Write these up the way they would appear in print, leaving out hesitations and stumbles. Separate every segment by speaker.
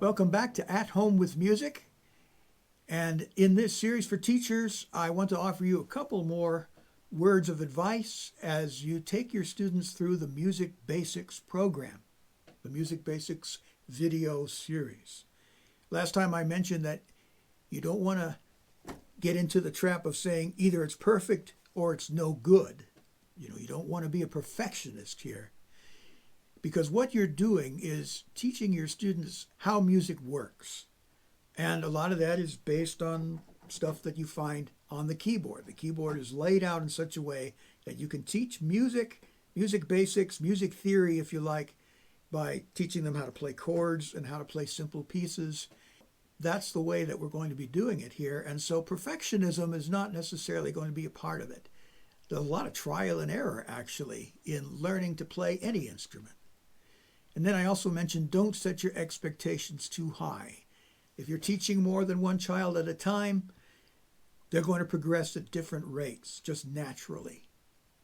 Speaker 1: Welcome back to At Home with Music. And in this series for teachers, I want to offer you a couple more words of advice as you take your students through the Music Basics program, the Music Basics video series. Last time I mentioned that you don't want to get into the trap of saying either it's perfect or it's no good. You don't want to be a perfectionist here. Because what you're doing is teaching your students how music works. And a lot of that is based on stuff that you find on the keyboard. The keyboard is laid out in such a way that you can teach music basics, music theory, if you like, by teaching them how to play chords and how to play simple pieces. That's the way that we're going to be doing it here. And so perfectionism is not necessarily going to be a part of it. There's a lot of trial and error, actually, in learning to play any instrument. And then I also mentioned don't set your expectations too high. If you're teaching more than one child at a time, they're going to progress at different rates, just naturally.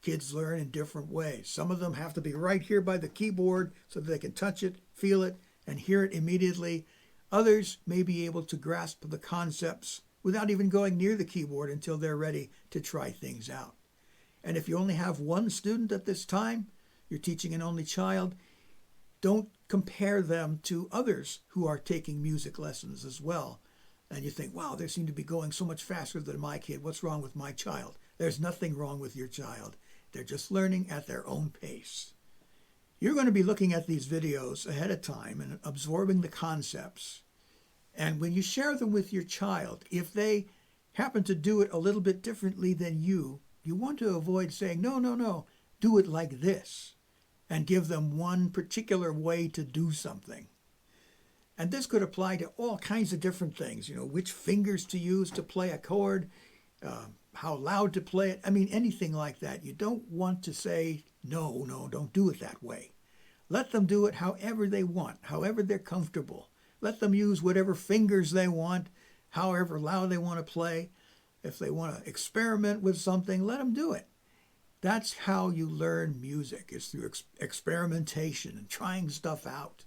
Speaker 1: Kids learn in different ways. Some of them have to be right here by the keyboard so that they can touch it, feel it, and hear it immediately. Others may be able to grasp the concepts without even going near the keyboard until they're ready to try things out. And if you only have one student at this time, you're teaching an only child, don't compare them to others who are taking music lessons as well. And you think, wow, they seem to be going so much faster than my kid. What's wrong with my child? There's nothing wrong with your child. They're just learning at their own pace. You're going to be looking at these videos ahead of time and absorbing the concepts. And when you share them with your child, if they happen to do it a little bit differently than you want to avoid saying, no, do it like this, and give them one particular way to do something. And this could apply to all kinds of different things, which fingers to use to play a chord, how loud to play it. I mean, anything like that. You don't want to say, no, don't do it that way. Let them do it however they want, however they're comfortable. Let them use whatever fingers they want, however loud they want to play. If they want to experiment with something, let them do it. That's how you learn music, is through experimentation and trying stuff out.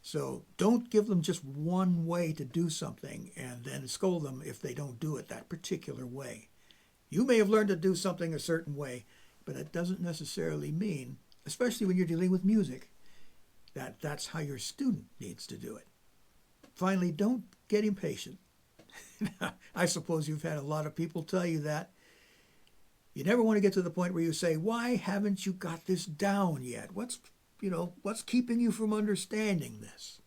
Speaker 1: So don't give them just one way to do something and then scold them if they don't do it that particular way. You may have learned to do something a certain way, but it doesn't necessarily mean, especially when you're dealing with music, that that's how your student needs to do it. Finally, don't get impatient. I suppose you've had a lot of people tell you that. You never want to get to the point where you say, why haven't you got this down yet? What's keeping you from understanding this?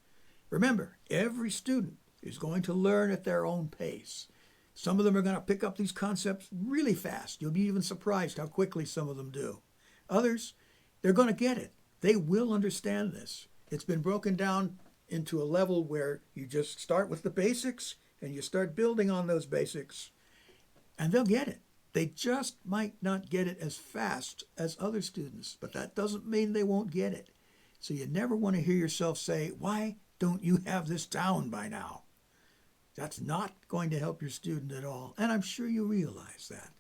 Speaker 1: Remember, every student is going to learn at their own pace. Some of them are going to pick up these concepts really fast. You'll be even surprised how quickly some of them do. Others, they're going to get it. They will understand this. It's been broken down into a level where you just start with the basics and you start building on those basics, and they'll get it. They just might not get it as fast as other students, but that doesn't mean they won't get it. So you never want to hear yourself say, why don't you have this down by now? That's not going to help your student at all, and I'm sure you realize that.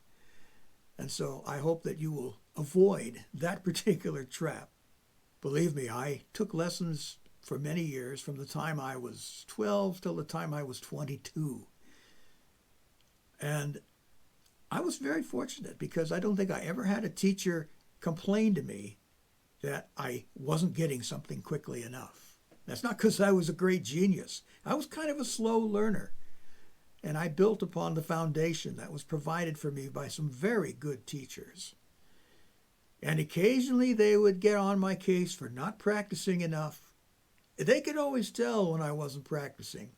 Speaker 1: And so I hope that you will avoid that particular trap. Believe me, I took lessons for many years, from the time I was 12 till the time I was 22. And I was very fortunate because I don't think I ever had a teacher complain to me that I wasn't getting something quickly enough. That's not because I was a great genius. I was kind of a slow learner. And I built upon the foundation that was provided for me by some very good teachers. And occasionally they would get on my case for not practicing enough. They could always tell when I wasn't practicing.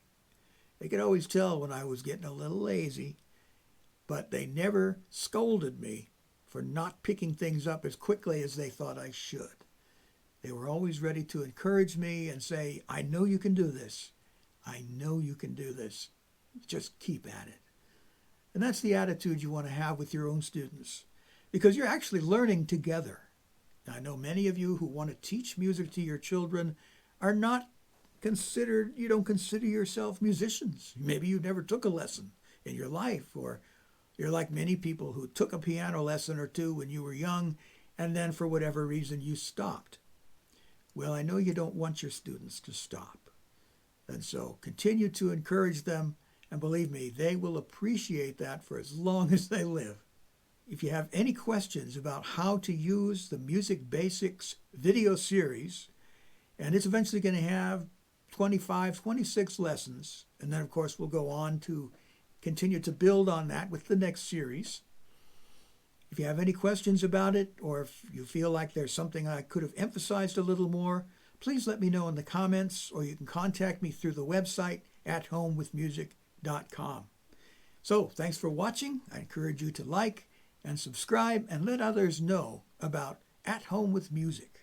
Speaker 1: They could always tell when I was getting a little lazy. But they never scolded me for not picking things up as quickly as they thought I should. They were always ready to encourage me and say, I know you can do this. I know you can do this. Just keep at it. And that's the attitude you want to have with your own students, because you're actually learning together. Now, I know many of you who want to teach music to your children are not considered, you don't consider yourself musicians. Maybe you never took a lesson in your life, or you're like many people who took a piano lesson or two when you were young, and then for whatever reason you stopped. Well, I know you don't want your students to stop. And so continue to encourage them, and believe me, they will appreciate that for as long as they live. If you have any questions about how to use the Music Basics video series, and it's eventually going to have 25, 26 lessons, and then of course we'll go on to continue to build on that with the next series. If you have any questions about it, or if you feel like there's something I could have emphasized a little more, please let me know in the comments, or you can contact me through the website athomewithmusic.com. So thanks for watching. I encourage you to like and subscribe and let others know about At Home with Music.